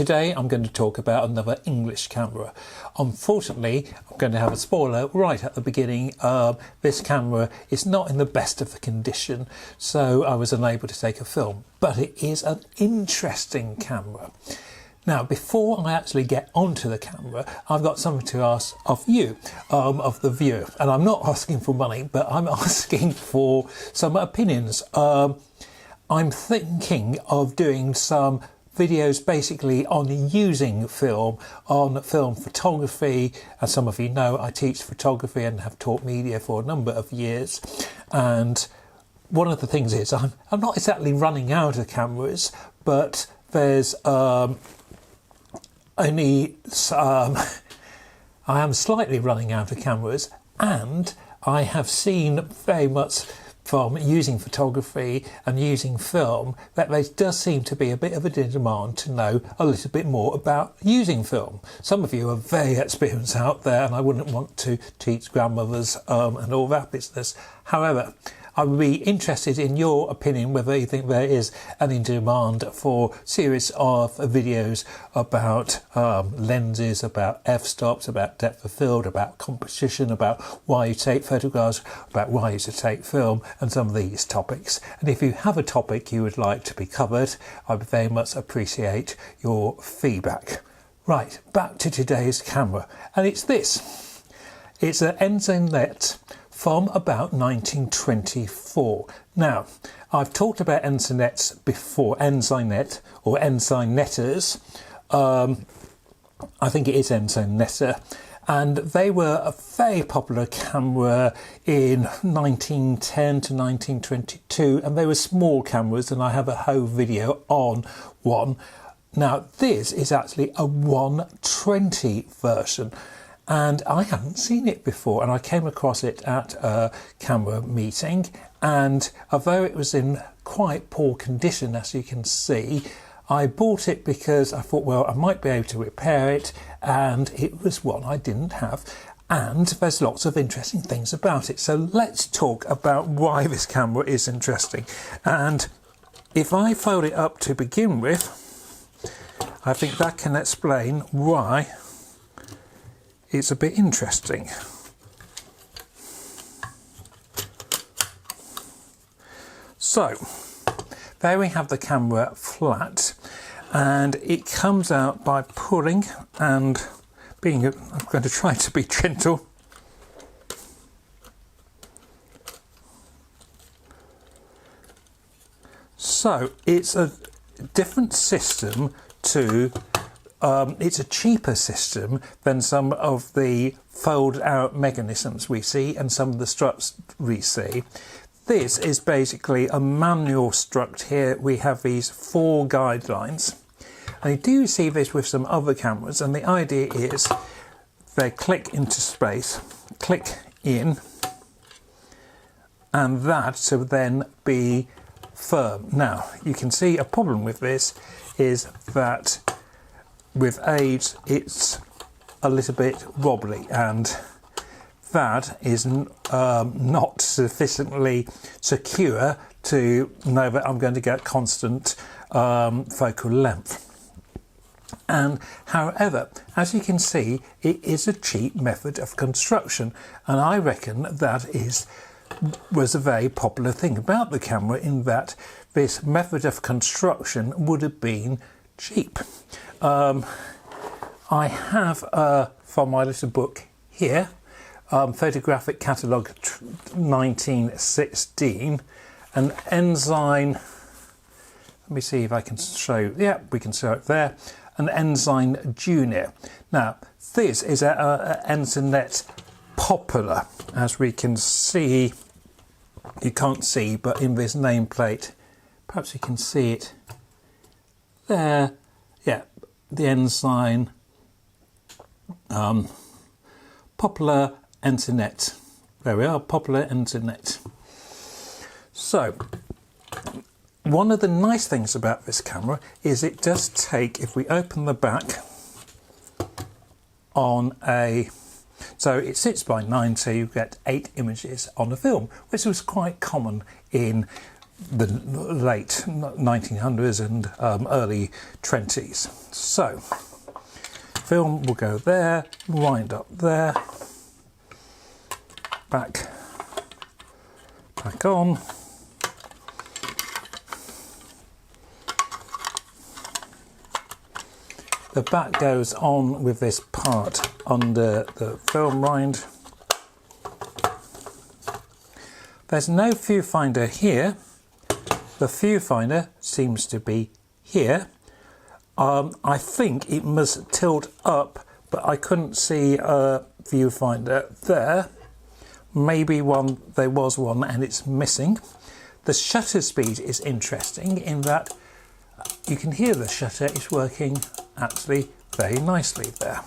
Today I'm going to talk about another English camera. Unfortunately, I'm going to have a spoiler right at the beginning. This camera is not in the best of the condition, so I was unable to take a film, but it is an interesting camera. Now, before I actually get onto the camera, I've got something to ask of you, of the viewer. And I'm not asking for money, but I'm asking for some opinions. I'm thinking of doing some videos basically on using film, on film photography. As some of you know, I teach photography and have taught media for a number of years. And one of the things is I'm not exactly running out of cameras, but there's I am slightly running out of cameras, and I have seen very much from using photography and using film that there does seem to be a bit of a demand to know a little bit more about using film. Some of you are very experienced out there, and I wouldn't want to teach grandmothers and all that business. However, I would be interested in your opinion whether you think there is any demand for series of videos about lenses, f-stops, about depth of field, about composition, about why you take photographs, about why you should take film, and some of these topics. And if you have a topic you would like to be covered, I would very much appreciate your feedback. Right, back to today's camera, and it's this. It's an Ensignette from about 1924. Now, I've talked about Ensignettes before, Ensignette or Ensignetters. I think it is Ensignette. And they were a very popular camera in 1910 to 1922, and they were small cameras, and I have a whole video on one. Now, this is actually a 120 version. And I hadn't seen it before, and I came across it at a camera meeting, and although it was in quite poor condition, as you can see, I bought it because I thought, well, I might be able to repair it, and it was one I didn't have, and there's lots of interesting things about it. So let's talk about why this camera is interesting. And if I fold it up to begin with, I think that can explain why it's a bit interesting. So, there we have the camera flat, and it comes out by pulling and being, I'm going to try to be gentle. So, it's a different system to it's a cheaper system than some of the fold-out mechanisms we see and some of the struts we see. This is basically a manual strut here. We have these 4 guidelines. And you do see this with some other cameras, and the idea is they click into space, click in, and that to then be firm. Now, you can see a problem with this is that with age it's a little bit wobbly, and that is not sufficiently secure to know that I'm going to get constant focal length. And however, as you can see, it is a cheap method of construction, and I reckon that was a very popular thing about the camera, in that this method of construction would have been cheap. I have from my little book here, photographic catalogue 1916, an Ensign. Let me see if I can show. Yeah, we can show it there. An Ensign Junior. Now, this is an Ensignette Popular, as we can see. You can't see, but in this nameplate, perhaps you can see it there. Yeah, the Ensign Popular Ensignette. There we are, Popular Ensignette. So, one of the nice things about this camera is it does take, if we open the back on a, so it sits by 9, so you get 8 images on a film, which was quite common in the late 1900s and early 20s. So film will go there, wind up there, back on. The back goes on with this part under the film rind. There's no viewfinder here. The viewfinder seems to be here. I think it must tilt up, but I couldn't see a viewfinder there. Maybe there was one and it's missing. The shutter speed is interesting in that you can hear the shutter is working actually very nicely there.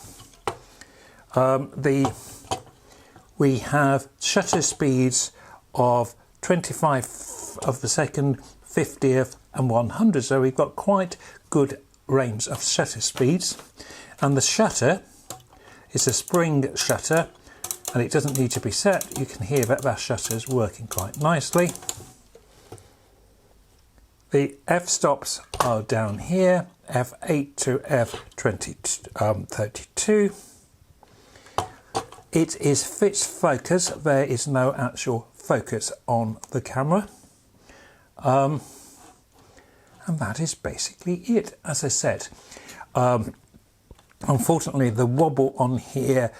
We have shutter speeds of 25 of the second, 50th and 100, so we've got quite good range of shutter speeds. And the shutter is a spring shutter and it doesn't need to be set. You can hear that that shutter is working quite nicely. The f-stops are down here, f8 to f32. It is fixed focus, there is no actual focus on the camera. And that is basically it. As I said, unfortunately the wobble on here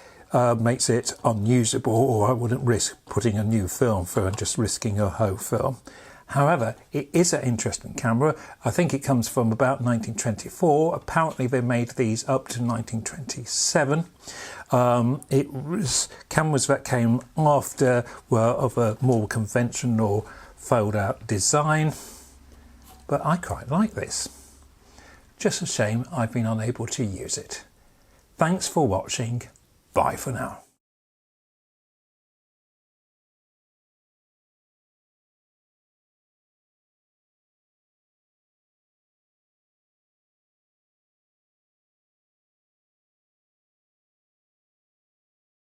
makes it unusable, or I wouldn't risk putting a new film through and just risking a whole film. However, it is an interesting camera. I think it comes from about 1924. Apparently they made these up to 1927. It was cameras that came after were of a more conventional fold-out design. But I quite like this. Just a shame I've been unable to use it. Thanks for watching. Bye for now.